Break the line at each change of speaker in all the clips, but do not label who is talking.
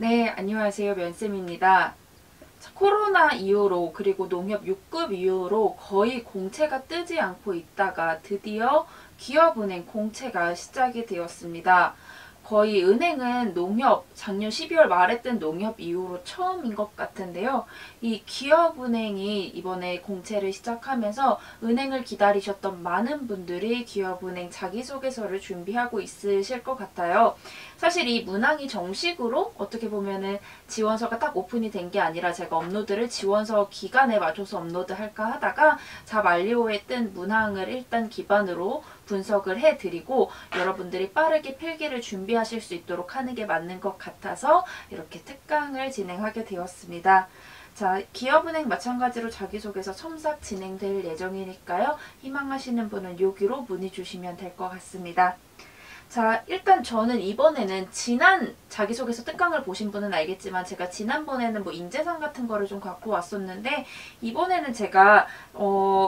네, 안녕하세요. 면쌤입니다. 자, 코로나 이후로 그리고 농협 6급 이후로 거의 공채가 뜨지 않고 있다가 드디어 기업은행 공채가 시작이 되었습니다. 거의 은행은 농협, 작년 12월 말에 뜬 농협 이후로 처음인 것 같은데요. 이 기업은행이 이번에 공채를 시작하면서 은행을 기다리셨던 많은 분들이 기업은행 자기소개서를 준비하고 있으실 것 같아요. 사실 이 문항이 정식으로 어떻게 보면은 지원서가 딱 오픈이 된 게 아니라 제가 업로드를 지원서 기간에 맞춰서 업로드할까 하다가 자만리오에 뜬 문항을 일단 기반으로 분석을 해드리고 여러분들이 빠르게 필기를 준비하실 수 있도록 하는 게 맞는 것 같아서 이렇게 특강을 진행하게 되었습니다. 자, 기업은행 마찬가지로 자기소개서 첨삭 진행될 예정이니까요. 희망하시는 분은 여기로 문의 주시면 될 것 같습니다. 자, 일단 저는 이번에는 지난 자기소개서 특강을 보신 분은 알겠지만 제가 지난번에는 뭐 인재상 같은 거를 좀 갖고 왔었는데 이번에는 제가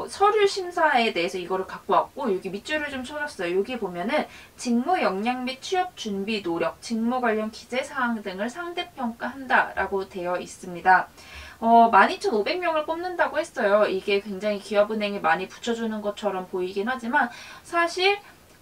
서류 심사에 대해서 이거를 갖고 왔고 여기 밑줄을 좀 쳐놨어요. 여기 보면은 직무 역량 및 취업 준비 노력, 직무 관련 기재사항 등을 상대평가한다 라고 되어 있습니다. 12,500명을 뽑는다고 했어요. 이게 굉장히 기업은행에 많이 붙여주는 것처럼 보이긴 하지만 사실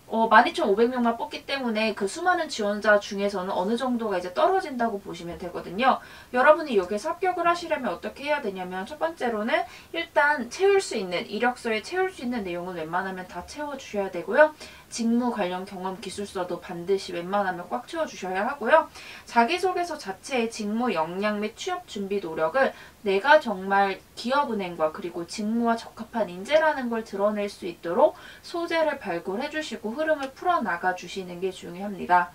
12,500명만 뽑기 때문에 그 수많은 지원자 중에서는 어느 정도가 이제 떨어진다고 보시면 되거든요. 여러분이 여기서 합격을 하시려면 어떻게 해야 되냐면 첫 번째로는 일단 채울 수 있는, 이력서에 채울 수 있는 내용은 웬만하면 다 채워주셔야 되고요. 직무 관련 경험 기술서도 반드시 웬만하면 꽉 채워주셔야 하고요. 자기소개서 자체의 직무 역량 및 취업 준비 노력을 내가 정말 기업은행과 그리고 직무와 적합한 인재라는 걸 드러낼 수 있도록 소재를 발굴해 주시고 흐름을 풀어나가 주시는 게 중요합니다.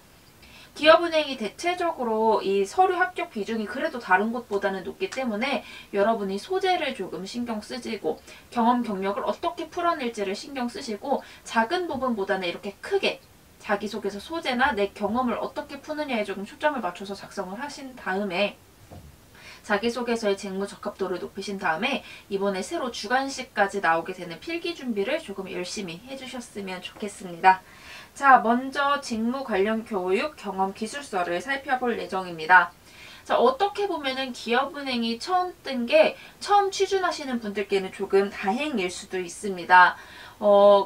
기업은행이 대체적으로 이 서류 합격 비중이 그래도 다른 곳보다는 높기 때문에 여러분이 소재를 조금 신경 쓰시고 경험 경력을 어떻게 풀어낼지를 신경 쓰시고 작은 부분보다는 이렇게 크게 자기소개서 소재나 내 경험을 어떻게 푸느냐에 조금 초점을 맞춰서 작성을 하신 다음에 자기소개서의 직무 적합도를 높이신 다음에 이번에 새로 주관식까지 나오게 되는 필기 준비를 조금 열심히 해주셨으면 좋겠습니다. 자, 먼저 직무 관련 교육, 경험, 기술서를 살펴볼 예정입니다. 자, 어떻게 보면은 기업은행이 처음 뜬 게 처음 취준하시는 분들께는 조금 다행일 수도 있습니다.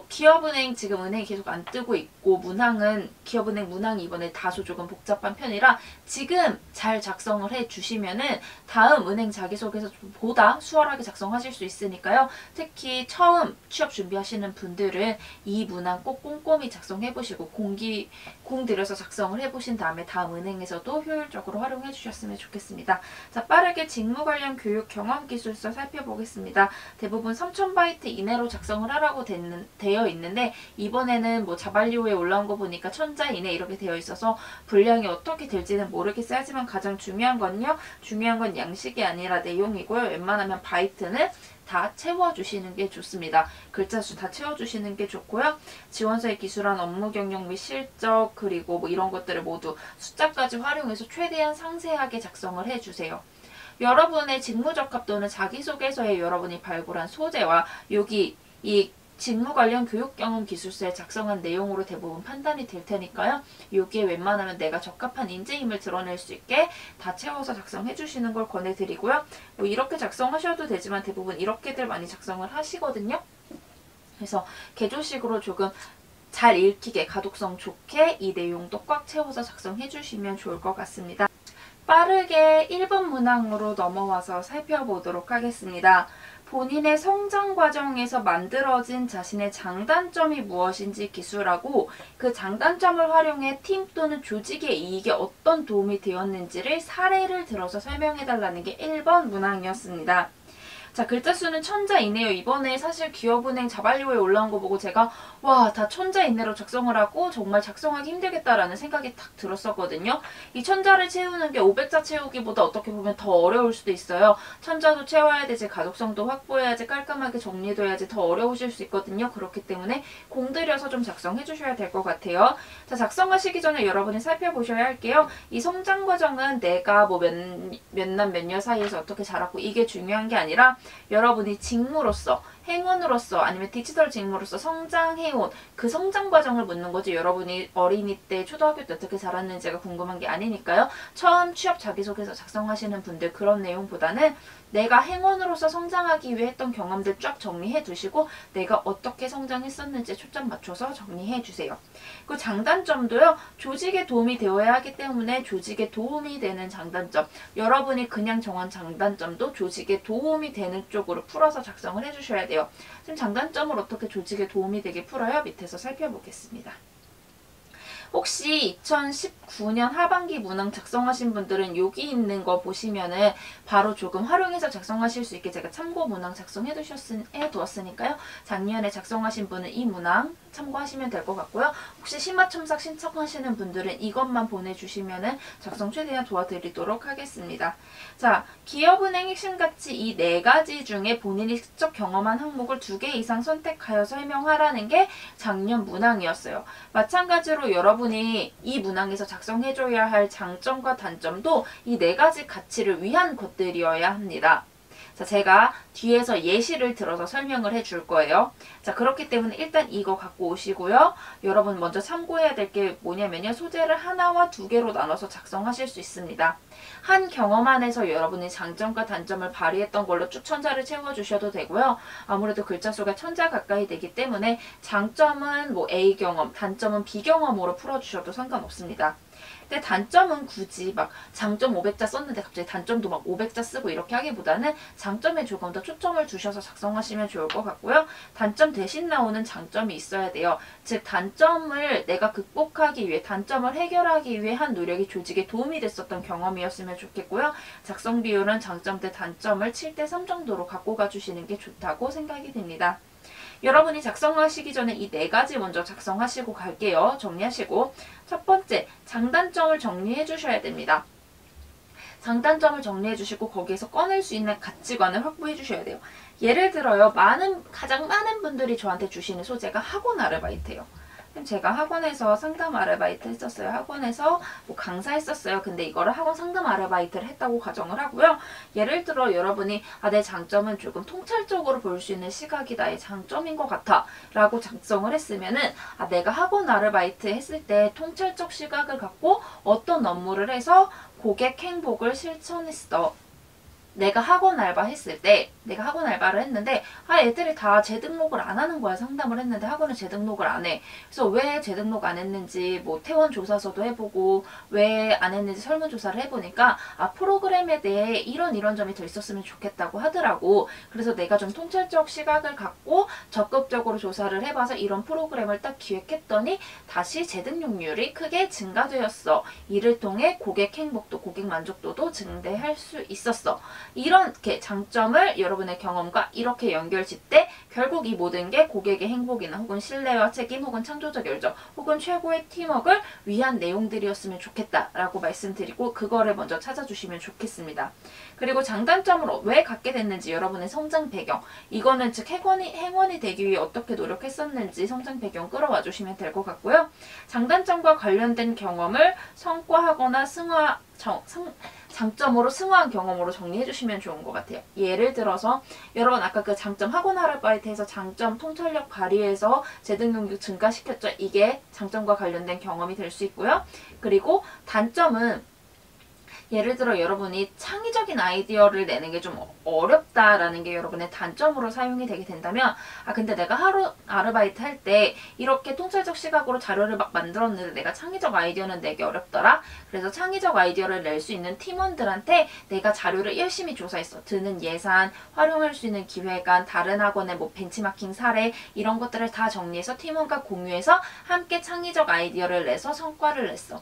기업은행 지금 은행이 계속 안 뜨고 있고 문항은 기업은행 문항이 이번에 다소 조금 복잡한 편이라 지금 잘 작성을 해 주시면은 다음 은행 자기소개서보다 수월하게 작성하실 수 있으니까요. 특히 처음 취업 준비하시는 분들은 이 문항 꼭 꼼꼼히 작성해 보시고 공 들여서 작성을 해 보신 다음에 다음 은행에서도 효율적으로 활용해 주셨으면 좋겠습니다. 자, 빠르게 직무 관련 교육 경험 기술서 살펴보겠습니다. 대부분 3000바이트 이내로 작성을 하라고 되어 있는데 이번에는 뭐 자발리오에 올라온 거 보니까 1000자 이내 이렇게 되어 있어서 분량이 어떻게 될지는 모르겠어요. 하지만 가장 중요한 건 양식이 아니라 내용이고요. 웬만하면 바이트는 다 채워주시는 게 좋습니다. 글자 수 다 채워주시는 게 좋고요. 지원서에 기술한 업무 경력 및 실적 그리고 뭐 이런 것들을 모두 숫자까지 활용해서 최대한 상세하게 작성을 해주세요. 여러분의 직무적합도는 자기소개서에 여러분이 발굴한 소재와 여기 이 직무 관련 교육 경험 기술서에 작성한 내용으로 대부분 판단이 될 테니까요. 여기에 웬만하면 내가 적합한 인재임을 드러낼 수 있게 다 채워서 작성해 주시는 걸 권해드리고요. 뭐 이렇게 작성하셔도 되지만 대부분 이렇게들 많이 작성을 하시거든요. 그래서 개조식으로 조금 잘 읽히게 가독성 좋게 이 내용도 꽉 채워서 작성해 주시면 좋을 것 같습니다. 빠르게 1번 문항으로 넘어와서 살펴보도록 하겠습니다. 본인의 성장 과정에서 만들어진 자신의 장단점이 무엇인지 기술하고 그 장단점을 활용해 팀 또는 조직의 이익에 어떤 도움이 되었는지를 사례를 들어서 설명해달라는 게 1번 문항이었습니다. 자, 글자 수는 1000자 이내요. 이번에 사실 기업은행 자발리오에 올라온 거 보고 제가 와, 다 1000자 이내로 작성을 하고 정말 작성하기 힘들겠다라는 생각이 딱 들었었거든요. 이 1000자를 채우는 게 500자 채우기보다 어떻게 보면 더 어려울 수도 있어요. 1000자도 채워야 되지, 가독성도 확보해야지, 깔끔하게 정리도 해야지 더 어려우실 수 있거든요. 그렇기 때문에 공들여서 좀 작성해 주셔야 될 것 같아요. 자, 작성하시기 전에 여러분이 살펴보셔야 할게요. 이 성장 과정은 내가 뭐 몇 년 사이에서 어떻게 자랐고 이게 중요한 게 아니라 여러분이 직무로서 행원으로서 아니면 디지털 직무로서 성장해온 그 성장 과정을 묻는 거지, 여러분이 어린이 때 초등학교 때 어떻게 자랐는지가 궁금한 게 아니니까요. 처음 취업 자기소개서 작성하시는 분들 그런 내용보다는 내가 행원으로서 성장하기 위해 했던 경험들 쫙 정리해 두시고 내가 어떻게 성장했었는지 초점 맞춰서 정리해 주세요. 그 장단점도요, 조직에 도움이 되어야 하기 때문에 조직에 도움이 되는 장단점, 여러분이 그냥 정한 장단점도 조직에 도움이 되는 쪽으로 풀어서 작성을 해주셔야 돼요. 지금 장단점을 어떻게 조직에 도움이 되게 풀어요? 밑에서 살펴보겠습니다. 혹시 2019년 하반기 문항 작성하신 분들은 여기 있는 거 보시면은 바로 조금 활용해서 작성하실 수 있게 제가 참고 문항 작성해 두었으니까요. 작년에 작성하신 분은 이 문항 참고하시면 될 것 같고요. 혹시 심화첨삭 신청하시는 분들은 이것만 보내주시면은 작성 최대한 도와드리도록 하겠습니다. 자, 기업은행 핵심가치 이 4가지 중에 본인이 직접 경험한 항목을 2개 이상 선택하여 설명하라는 게 작년 문항이었어요. 마찬가지로 여러분이 이 문항에서 작성해줘야 할 장점과 단점도 이 4가지 가치를 위한 것들이어야 합니다. 자, 제가 뒤에서 예시를 들어서 설명을 해줄 거예요. 자, 그렇기 때문에 일단 이거 갖고 오시고요. 여러분 먼저 참고해야 될 게 뭐냐면요. 소재를 하나와 2개로 나눠서 작성하실 수 있습니다. 한 경험 안에서 여러분이 장점과 단점을 발휘했던 걸로 쭉 천자를 채워주셔도 되고요. 아무래도 글자 수가 1000자 가까이 되기 때문에 장점은 뭐 A 경험, 단점은 B 경험으로 풀어주셔도 상관없습니다. 근데 단점은 굳이 막 장점 500자 썼는데 갑자기 단점도 막 500자 쓰고 이렇게 하기보다는 장점에 조금 더 초점을 두셔서 작성하시면 좋을 것 같고요. 단점 대신 나오는 장점이 있어야 돼요. 즉 단점을 내가 극복하기 위해, 단점을 해결하기 위해 한 노력이 조직에 도움이 됐었던 경험이었으면 좋겠고요. 작성 비율은 장점 대 단점을 7대3 정도로 갖고 가주시는 게 좋다고 생각이 됩니다. 여러분이 작성하시기 전에 이 4가지 먼저 작성하시고 갈게요. 정리하시고 첫 번째, 장단점을 정리해 주셔야 됩니다. 장단점을 정리해 주시고 거기에서 꺼낼 수 있는 가치관을 확보해 주셔야 돼요. 예를 들어요. 가장 많은 분들이 저한테 주시는 소재가 학원 아르바이트예요. 제가 학원에서 상담 아르바이트 했었어요. 학원에서 뭐 강사했었어요. 근데 이거를 학원 상담 아르바이트를 했다고 가정을 하고요. 예를 들어 여러분이 내 장점은 조금 통찰적으로 볼 수 있는 시각이 나의 장점인 것 같아 라고 작성을 했으면은 내가 학원 아르바이트 했을 때 통찰적 시각을 갖고 어떤 업무를 해서 고객 행복을 실천했어. 내가 학원 알바 했을 때, 내가 학원 알바를 했는데 애들이 다 재등록을 안 하는 거야. 상담을 했는데 학원에 재등록을 안 해. 그래서 왜 재등록 안 했는지 뭐 퇴원 조사서도 해보고 왜 안 했는지 설문조사를 해보니까 프로그램에 대해 이런 점이 더 있었으면 좋겠다고 하더라고. 그래서 내가 좀 통찰적 시각을 갖고 적극적으로 조사를 해봐서 이런 프로그램을 딱 기획했더니 다시 재등록률이 크게 증가되었어. 이를 통해 고객 행복도 고객 만족도도 증대할 수 있었어. 이렇게 장점을 여러분의 경험과 이렇게 연결짓때 결국 이 모든 게 고객의 행복이나 혹은 신뢰와 책임 혹은 창조적 열정 혹은 최고의 팀워크를 위한 내용들이었으면 좋겠다라고 말씀드리고 그거를 먼저 찾아주시면 좋겠습니다. 그리고 장단점을 왜 갖게 됐는지 여러분의 성장 배경, 이거는 즉 행원이 되기 위해 어떻게 노력했었는지 성장 배경 끌어와 주시면 될 것 같고요. 장단점과 관련된 경험을 성과하거나 장점으로 승화한 경험으로 정리해 주시면 좋은 것 같아요. 예를 들어서 여러분 아까 그 장점 학원 아르바이트에서 장점 통찰력 발휘해서 재등록률 증가시켰죠. 이게 장점과 관련된 경험이 될 수 있고요. 그리고 단점은 예를 들어 여러분이 창의적인 아이디어를 내는 게 좀 어렵다라는 게 여러분의 단점으로 사용이 되게 된다면 근데 내가 하루 아르바이트 할 때 이렇게 통찰적 시각으로 자료를 막 만들었는데 내가 창의적 아이디어는 내기 어렵더라. 그래서 창의적 아이디어를 낼 수 있는 팀원들한테 내가 자료를 열심히 조사했어. 드는 예산, 활용할 수 있는 기획안, 다른 학원의 뭐 벤치마킹 사례 이런 것들을 다 정리해서 팀원과 공유해서 함께 창의적 아이디어를 내서 성과를 냈어.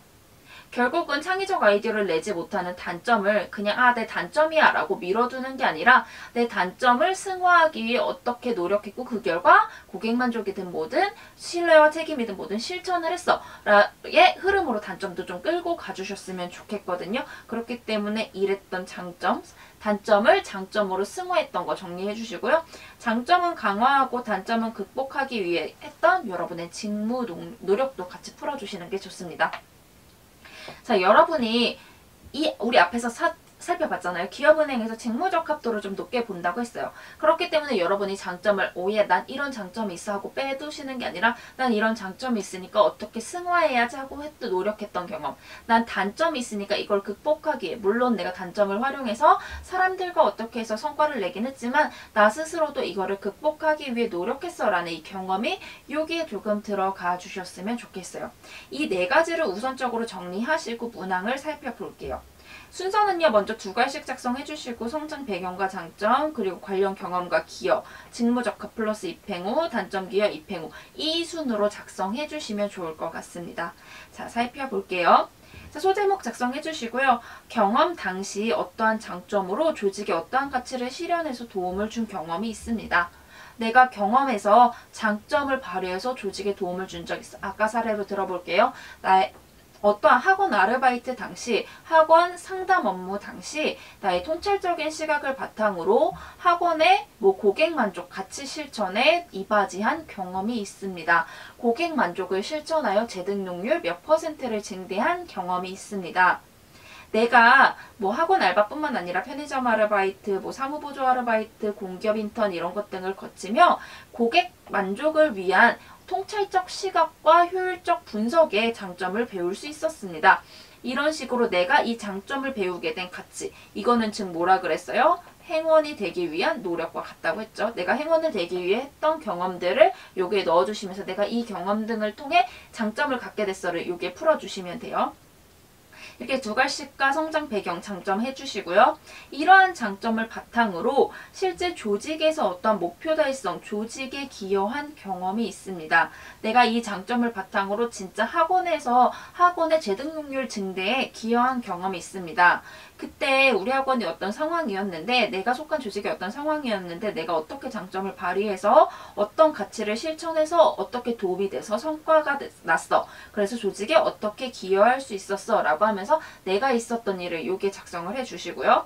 결국은 창의적 아이디어를 내지 못하는 단점을 그냥 내 단점이야 라고 밀어두는 게 아니라 내 단점을 승화하기 위해 어떻게 노력했고 그 결과 고객 만족이든 뭐든 신뢰와 책임이든 뭐든 실천을 했어 라의 흐름으로 단점도 좀 끌고 가주셨으면 좋겠거든요. 그렇기 때문에 이랬던 단점을 장점으로 승화했던 거 정리해 주시고요. 장점은 강화하고 단점은 극복하기 위해 했던 여러분의 직무 노력도 같이 풀어주시는 게 좋습니다. 자, 여러분이 우리 앞에서 살펴봤잖아요. 기업은행에서 직무적합도를 좀 높게 본다고 했어요. 그렇기 때문에 여러분이 장점을 오예 난 이런 장점이 있어 하고 빼두시는 게 아니라 난 이런 장점이 있으니까 어떻게 승화해야지 하고 노력했던 경험, 난 단점이 있으니까 이걸 극복하기 위해, 물론 내가 단점을 활용해서 사람들과 어떻게 해서 성과를 내긴 했지만 나 스스로도 이거를 극복하기 위해 노력했어 라는 이 경험이 여기에 조금 들어가 주셨으면 좋겠어요. 이 네 가지를 우선적으로 정리하시고 문항을 살펴볼게요. 순서는요, 먼저 두 갈씩 작성해 주시고 성장 배경과 장점, 그리고 관련 경험과 기여, 직무적합 플러스 입행 후, 단점 기여 입행 후, 이 순으로 작성해 주시면 좋을 것 같습니다. 자, 살펴볼게요. 자, 소제목 작성해 주시고요. 경험 당시 어떠한 장점으로 조직에 어떠한 가치를 실현해서 도움을 준 경험이 있습니다. 내가 경험해서 장점을 발휘해서 조직에 도움을 준 적 있어. 아까 사례로 들어볼게요. 나의 어떠한 학원 아르바이트 당시, 학원 상담 업무 당시 나의 통찰적인 시각을 바탕으로 학원의 고객 만족 가치 실천에 이바지한 경험이 있습니다. 고객 만족을 실천하여 재등록률 몇 %를 증대한 경험이 있습니다. 내가 학원 알바뿐만 아니라 편의점 아르바이트, 사무보조 아르바이트, 공기업 인턴 이런 것 등을 거치며 고객 만족을 위한 통찰적 시각과 효율적 분석의 장점을 배울 수 있었습니다. 이런 식으로 내가 이 장점을 배우게 된 가치, 이거는 즉 뭐라 그랬어요? 행원이 되기 위한 노력과 같다고 했죠. 내가 행원을 되기 위해 했던 경험들을 여기에 넣어주시면서 내가 이 경험 등을 통해 장점을 갖게 됐어를 여기에 풀어주시면 돼요. 이렇게 두 갈씩과 성장 배경 장점 해주시고요. 이러한 장점을 바탕으로 실제 조직에서 어떤 목표 달성, 조직에 기여한 경험이 있습니다. 내가 이 장점을 바탕으로 진짜 학원에서 학원의 재등록률 증대에 기여한 경험이 있습니다. 그때 우리 학원이 어떤 상황이었는데, 내가 속한 조직이 어떤 상황이었는데 내가 어떻게 장점을 발휘해서 어떤 가치를 실천해서 어떻게 도움이 돼서 성과가 났어. 그래서 조직에 어떻게 기여할 수 있었어 라고 하면서 내가 있었던 일을 여기에 작성을 해주시고요.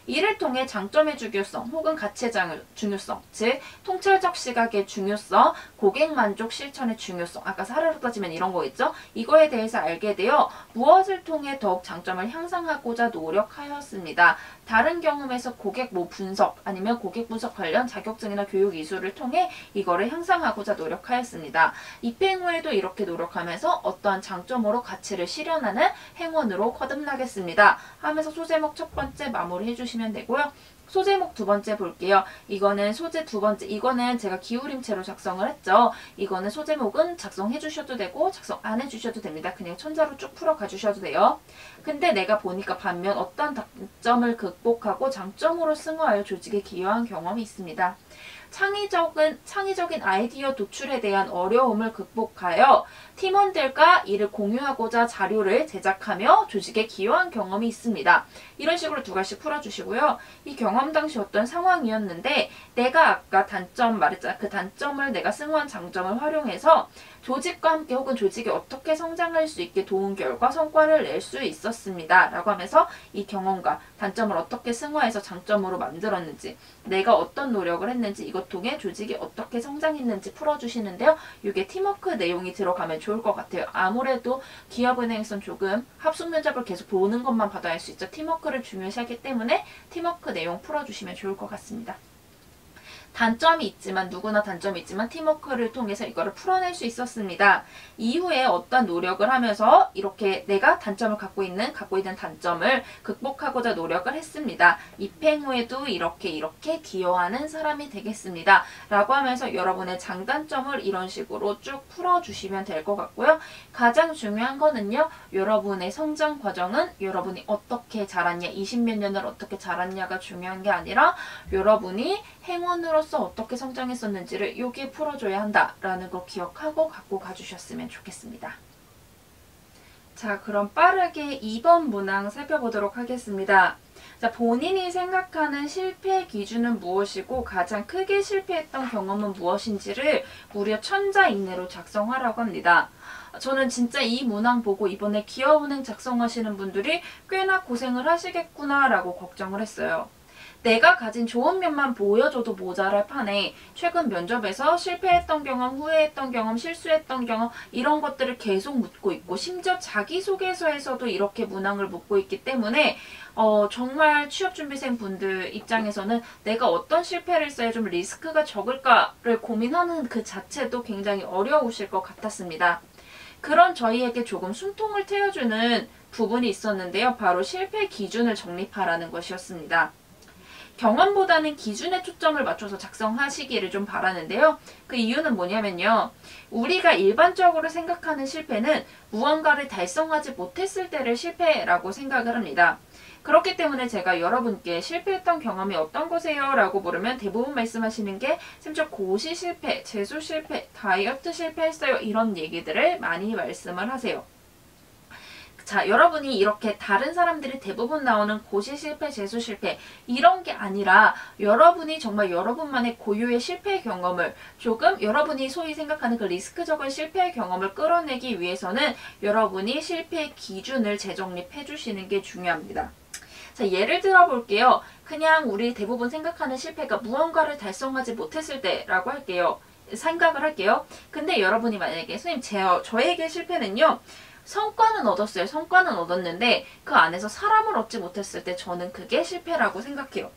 이를 통해 장점의 중요성 혹은 가치의 중요성, 즉 통찰적 시각의 중요성, 고객 만족 실천의 중요성, 아까 사례로 따지면 이런 거겠죠? 이거에 대해서 알게 되어 무엇을 통해 더욱 장점을 향상하고자 노력하였습니다. 다른 경험에서 고객 분석 아니면 고객 분석 관련 자격증이나 교육 이수를 통해 이거를 향상하고자 노력하였습니다. 입행 후에도 이렇게 노력하면서 어떠한 장점으로 가치를 실현하는 행원으로 거듭나겠습니다. 하면서 소제목 첫 번째 마무리 해주시면 되고요. 소제목 두 번째 볼게요. 이거는 소제 두 번째, 이거는 제가 기울임체로 작성을 했죠. 이거는 소제목은 작성해 주셔도 되고 작성 안 해주셔도 됩니다. 그냥 천자로 쭉 풀어 가주셔도 돼요. 근데 내가 보니까 반면 어떤 단점을 극복하고 장점으로 승화하여 조직에 기여한 경험이 있습니다. 창의적인 아이디어 도출에 대한 어려움을 극복하여 팀원들과 이를 공유하고자 자료를 제작하며 조직에 기여한 경험이 있습니다. 이런 식으로 두 가지 풀어주시고요. 이 경험 당시 어떤 상황이었는데 내가 아까 단점 말했잖아. 그 단점을 내가 승화한 장점을 활용해서 조직과 함께 혹은 조직이 어떻게 성장할 수 있게 도운 결과 성과를 낼 수 있었습니다. 라고 하면서 이 경험과 단점을 어떻게 승화해서 장점으로 만들었는지, 내가 어떤 노력을 했는지, 이것 통해 조직이 어떻게 성장했는지 풀어주시는데요. 이게 팀워크 내용이 들어가면 좋을 것 같아요. 아무래도 기업은행에선 조금 합숙 면접을 계속 보는 것만 봐도 알 수 있죠. 팀워크를 중요시하기 때문에 팀워크 내용 풀어주시면 좋을 것 같습니다. 단점이 있지만, 누구나 단점이 있지만 팀워크를 통해서 이거를 풀어낼 수 있었습니다. 이후에 어떤 노력을 하면서 이렇게 내가 단점을 갖고 있는 단점을 극복하고자 노력을 했습니다. 입행 후에도 이렇게 기여하는 사람이 되겠습니다. 라고 하면서 여러분의 장단점을 이런 식으로 쭉 풀어주시면 될 것 같고요. 가장 중요한 거는요, 여러분의 성장 과정은 여러분이 어떻게 자랐냐, 20몇 년을 어떻게 자랐냐가 중요한 게 아니라 여러분이 행원으로서 어떻게 성장했었는지를 여기에 풀어줘야 한다라는 거 기억하고 갖고 가주셨으면 좋겠습니다. 자, 그럼 빠르게 2번 문항 살펴보도록 하겠습니다. 자, 본인이 생각하는 실패 기준은 무엇이고 가장 크게 실패했던 경험은 무엇인지를 무려 1000자 이내로 작성하라고 합니다. 저는 진짜 이 문항 보고 이번에 기업은행 작성하시는 분들이 꽤나 고생을 하시겠구나 라고 걱정을 했어요. 내가 가진 좋은 면만 보여줘도 모자랄 판에 최근 면접에서 실패했던 경험, 후회했던 경험, 실수했던 경험 이런 것들을 계속 묻고 있고 심지어 자기소개서에서도 이렇게 문항을 묻고 있기 때문에 정말 취업준비생 분들 입장에서는 내가 어떤 실패를 써야 좀 리스크가 적을까를 고민하는 그 자체도 굉장히 어려우실 것 같았습니다. 그런 저희에게 조금 숨통을 트여주는 부분이 있었는데요. 바로 실패 기준을 정립하라는 것이었습니다. 경험보다는 기준에 초점을 맞춰서 작성하시기를 좀 바라는데요. 그 이유는 뭐냐면요. 우리가 일반적으로 생각하는 실패는 무언가를 달성하지 못했을 때를 실패라고 생각을 합니다. 그렇기 때문에 제가 여러분께 실패했던 경험이 어떤 거세요? 라고 물으면 대부분 말씀하시는 게 심지어 고시 실패, 재수 실패, 다이어트 실패했어요. 이런 얘기들을 많이 말씀을 하세요. 자, 여러분이 이렇게 다른 사람들이 대부분 나오는 고시 실패, 재수 실패 이런 게 아니라 여러분이 정말 여러분만의 고유의 실패 경험을 조금 여러분이 소위 생각하는 그 리스크적인 실패 경험을 끌어내기 위해서는 여러분이 실패 기준을 재정립해 주시는 게 중요합니다. 자, 예를 들어 볼게요. 그냥 우리 대부분 생각하는 실패가 무언가를 달성하지 못했을 때라고 생각을 할게요. 근데 여러분이 만약에 선생님 저에게 실패는요. 성과는 얻었어요. 성과는 얻었는데 그 안에서 사람을 얻지 못했을 때 저는 그게 실패라고 생각해요.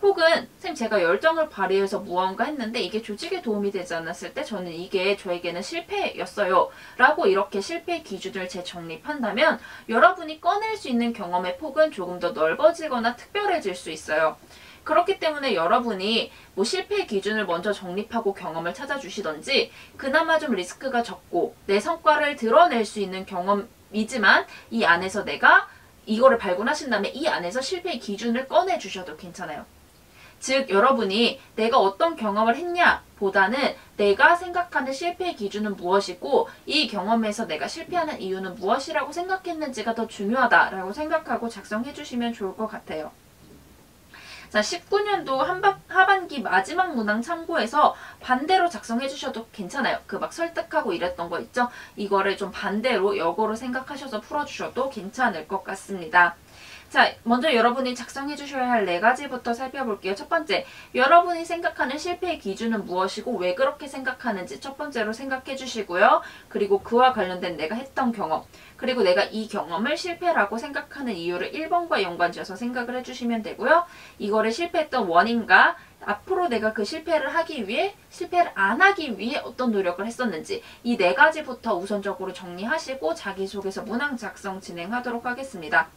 혹은 선생님 제가 열정을 발휘해서 무언가 했는데 이게 조직에 도움이 되지 않았을 때 저는 이게 저에게는 실패였어요. 라고 이렇게 실패 기준을 재정립한다면 여러분이 꺼낼 수 있는 경험의 폭은 조금 더 넓어지거나 특별해질 수 있어요. 그렇기 때문에 여러분이 뭐 실패 기준을 먼저 정립하고 경험을 찾아주시던지 그나마 좀 리스크가 적고 내 성과를 드러낼 수 있는 경험이지만 이 안에서 내가 이거를 발견하신 다음에 이 안에서 실패 기준을 꺼내주셔도 괜찮아요. 즉 여러분이 내가 어떤 경험을 했냐 보다는 내가 생각하는 실패 기준은 무엇이고 이 경험에서 내가 실패하는 이유는 무엇이라고 생각했는지가 더 중요하다라고 생각하고 작성해 주시면 좋을 것 같아요. 자, 19년도 하반기 마지막 문항 참고해서 반대로 작성해 주셔도 괜찮아요. 그 막 설득하고 이랬던 거 있죠? 이거를 좀 반대로 역으로 생각하셔서 풀어주셔도 괜찮을 것 같습니다. 자, 먼저 여러분이 작성해 주셔야 할 4가지부터 살펴볼게요. 첫 번째, 여러분이 생각하는 실패의 기준은 무엇이고 왜 그렇게 생각하는지 첫 번째로 생각해 주시고요. 그리고 그와 관련된 내가 했던 경험, 그리고 내가 이 경험을 실패라고 생각하는 이유를 1번과 연관지어서 생각을 해주시면 되고요. 이거를 실패했던 원인과 앞으로 내가 그 실패를 안 하기 위해 어떤 노력을 했었는지 이 4가지부터 우선적으로 정리하시고 자기소개서 문항 작성 진행하도록 하겠습니다.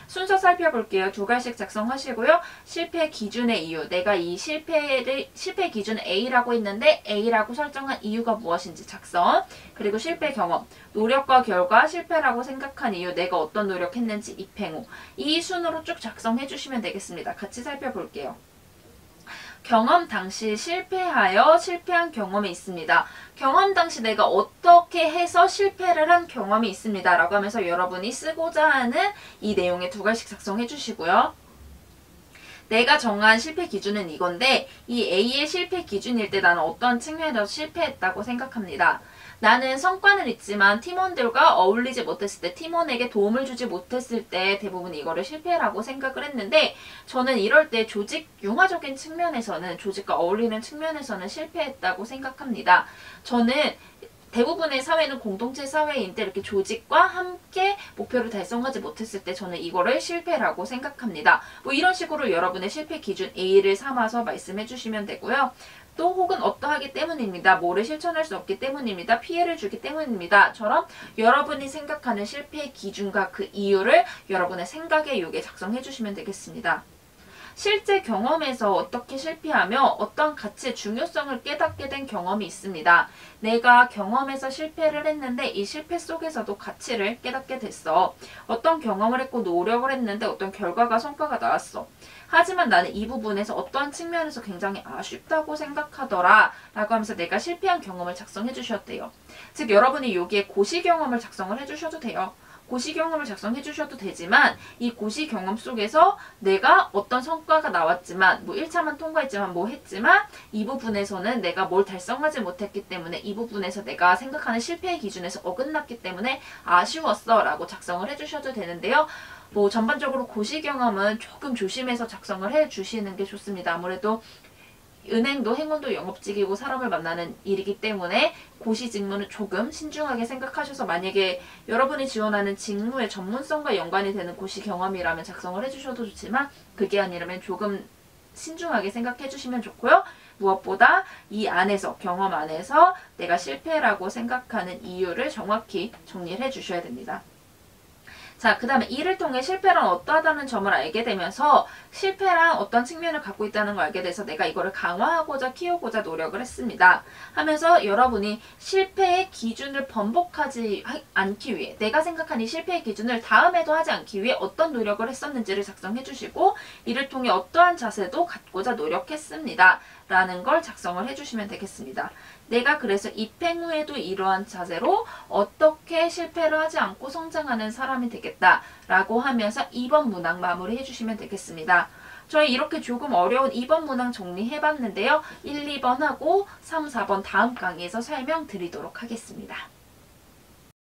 순서 살펴볼게요. 2가지씩 작성하시고요. 실패 기준의 이유, 내가 이 실패 기준 A라고 했는데 A라고 설정한 이유가 무엇인지 작성, 그리고 실패 경험, 노력과 결과, 실패라고 생각한 이유, 내가 어떤 노력했는지 입행 후 이 순으로 쭉 작성해 주시면 되겠습니다. 같이 살펴볼게요. 경험 당시 실패한 경험이 있습니다. 경험 당시 내가 어떻게 해서 실패를 한 경험이 있습니다. 라고 하면서 여러분이 쓰고자 하는 이 내용에 2가지씩 작성해 주시고요. 내가 정한 실패 기준은 이건데 이 A의 실패 기준일 때 나는 어떤 측면에서 실패했다고 생각합니다. 나는 성과는 있지만 팀원들과 어울리지 못했을 때, 팀원에게 도움을 주지 못했을 때 대부분 이거를 실패라고 생각을 했는데 저는 이럴 때 융화적인 측면에서는, 조직과 어울리는 측면에서는 실패했다고 생각합니다. 저는 대부분의 사회는 공동체 사회인데 이렇게 조직과 함께 목표를 달성하지 못했을 때 저는 이거를 실패라고 생각합니다. 뭐 이런 식으로 여러분의 실패 기준 A를 삼아서 말씀해 주시면 되고요. 또 혹은 어떠하기 때문입니다. 뭐를 실천할 수 없기 때문입니다. 피해를 주기 때문입니다. 처럼 여러분이 생각하는 실패의 기준과 그 이유를 여러분의 생각의 요게 작성해 주시면 되겠습니다. 실제 경험에서 어떻게 실패하며 어떤 가치의 중요성을 깨닫게 된 경험이 있습니다. 내가 경험에서 실패를 했는데 이 실패 속에서도 가치를 깨닫게 됐어. 어떤 경험을 했고 노력을 했는데 어떤 성과가 나왔어. 하지만 나는 이 부분에서 어떠한 측면에서 굉장히 아쉽다고 생각하더라 라고 하면서 내가 실패한 경험을 작성해 주셨대요. 즉 여러분이 여기에 고시 경험을 작성을 해주셔도 돼요. 고시 경험을 작성해 주셔도 되지만 이 고시 경험 속에서 내가 어떤 성과가 나왔지만 뭐 1차만 통과했지만 뭐 했지만 이 부분에서는 내가 뭘 달성하지 못했기 때문에 이 부분에서 내가 생각하는 실패의 기준에서 어긋났기 때문에 아쉬웠어 라고 작성을 해주셔도 되는데요. 뭐 전반적으로 고시 경험은 조금 조심해서 작성을 해주시는 게 좋습니다. 아무래도 은행도 행운도 영업직이고 사람을 만나는 일이기 때문에 고시 직무는 조금 신중하게 생각하셔서 만약에 여러분이 지원하는 직무의 전문성과 연관이 되는 고시 경험이라면 작성을 해주셔도 좋지만 그게 아니라면 조금 신중하게 생각해 주시면 좋고요. 무엇보다 이 안에서 경험 안에서 내가 실패라고 생각하는 이유를 정확히 정리를 해 주셔야 됩니다. 자, 그 다음에 이를 통해 실패란 어떠하다는 점을 알게 되면서 실패란 어떤 측면을 갖고 있다는 걸 알게 돼서 내가 이거를 강화하고자 키우고자 노력을 했습니다. 하면서 여러분이 실패의 기준을 번복하지 않기 위해 내가 생각한 이 실패의 기준을 다음에도 하지 않기 위해 어떤 노력을 했었는지를 작성해 주시고 이를 통해 어떠한 자세도 갖고자 노력했습니다. 라는 걸 작성을 해주시면 되겠습니다. 내가 그래서 입행 후에도 이러한 자세로 어떻게 실패를 하지 않고 성장하는 사람이 되겠다 라고 하면서 2번 문항 마무리 해주시면 되겠습니다. 저희 이렇게 조금 어려운 2번 문항 정리해봤는데요. 1, 2번 하고 3, 4번 다음 강의에서 설명드리도록 하겠습니다.